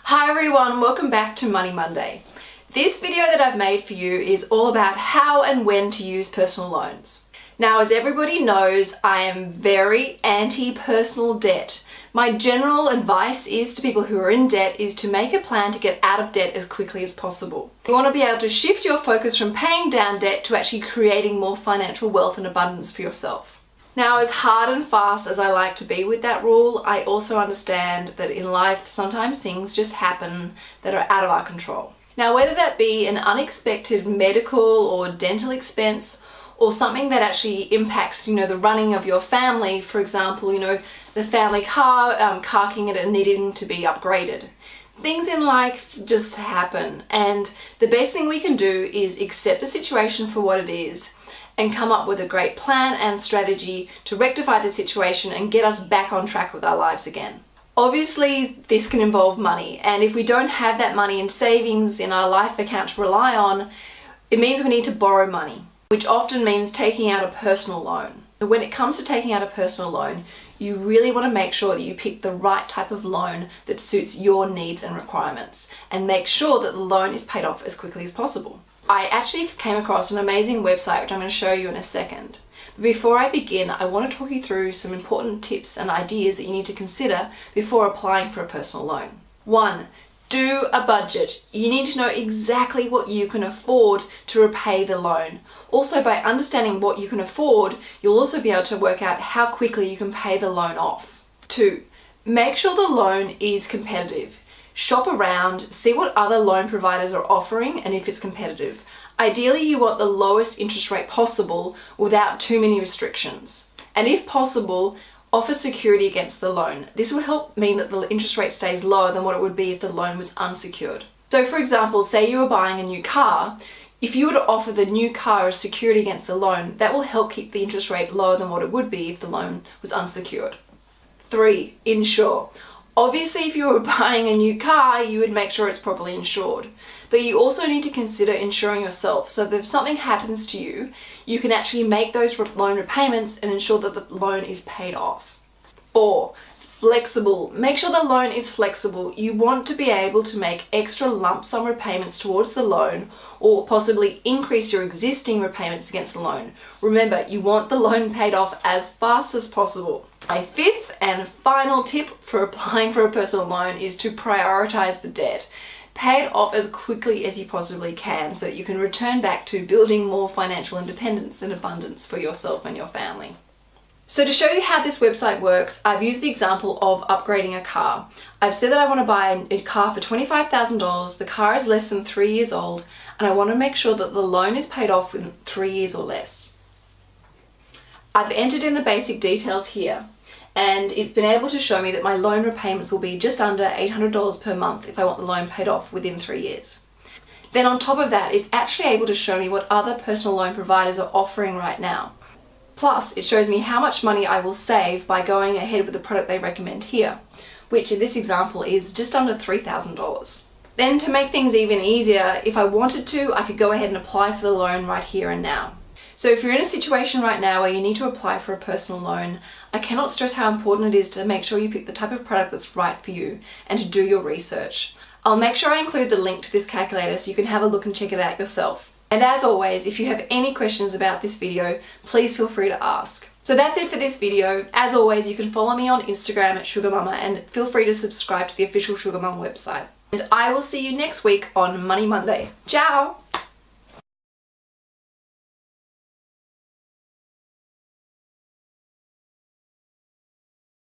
Hi everyone, welcome back to Money Monday. This video that I've made for you is all about how and when to use personal loans. Now, as everybody knows, I am very anti-personal debt. My general advice is to people who are in debt is to make a plan to get out of debt as quickly as possible. You want to be able to shift your focus from paying down debt to actually creating more financial wealth and abundance for yourself. Now, as hard and fast as I like to be with that rule, I also understand that in life sometimes things just happen that are out of our control. Now, whether that be an unexpected medical or dental expense or something that actually impacts, the running of your family, for example, the family car, carking it and needing to be upgraded. Things in life just happen, and the best thing we can do is accept the situation for what it is and come up with a great plan and strategy to rectify the situation and get us back on track with our lives again. Obviously, this can involve money, and if we don't have that money in savings in our life account to rely on, it means we need to borrow money, which often means taking out a personal loan. So when it comes to taking out a personal loan, you really want to make sure that you pick the right type of loan that suits your needs and requirements, and make sure that the loan is paid off as quickly as possible. I actually came across an amazing website which I'm going to show you in a second. But before I begin, I want to talk you through some important tips and ideas that you need to consider before applying for a personal loan. 1. Do a budget. You need to know exactly what you can afford to repay the loan. Also, by understanding what you can afford, you'll also be able to work out how quickly you can pay the loan off. 2. Make sure the loan is competitive. Shop around, see what other loan providers are offering and if it's competitive. Ideally, you want the lowest interest rate possible without too many restrictions. And if possible, offer security against the loan. This will help mean that the interest rate stays lower than what it would be if the loan was unsecured. So for example, say you were buying a new car. If you were to offer the new car as security against the loan, that will help keep the interest rate lower than what it would be if the loan was unsecured. 3. Insure. Obviously, if you were buying a new car, you would make sure it's properly insured. But you also need to consider insuring yourself, so that if something happens to you, you can actually make those loan repayments and ensure that the loan is paid off. 4. Flexible. Make sure the loan is flexible. You want to be able to make extra lump sum repayments towards the loan, or possibly increase your existing repayments against the loan. Remember, you want the loan paid off as fast as possible. My 5th and final tip for applying for a personal loan is to prioritize the debt. Pay it off as quickly as you possibly can so that you can return back to building more financial independence and abundance for yourself and your family. So to show you how this website works, I've used the example of upgrading a car. I've said that I want to buy a car for $25,000, the car is less than 3 years old, and I want to make sure that the loan is paid off within 3 years or less. I've entered in the basic details here, and it's been able to show me that my loan repayments will be just under $800 per month if I want the loan paid off within 3 years. Then on top of that, it's actually able to show me what other personal loan providers are offering right now. Plus, it shows me how much money I will save by going ahead with the product they recommend here, which in this example is just under $3,000. Then to make things even easier, if I wanted to, I could go ahead and apply for the loan right here and now. So if you're in a situation right now where you need to apply for a personal loan, I cannot stress how important it is to make sure you pick the type of product that's right for you and to do your research. I'll make sure I include the link to this calculator so you can have a look and check it out yourself. And as always, if you have any questions about this video, please feel free to ask. So that's it for this video. As always, you can follow me on Instagram at Sugar Mama, and feel free to subscribe to the official Sugar Mama website. And I will see you next week on Money Monday. Ciao!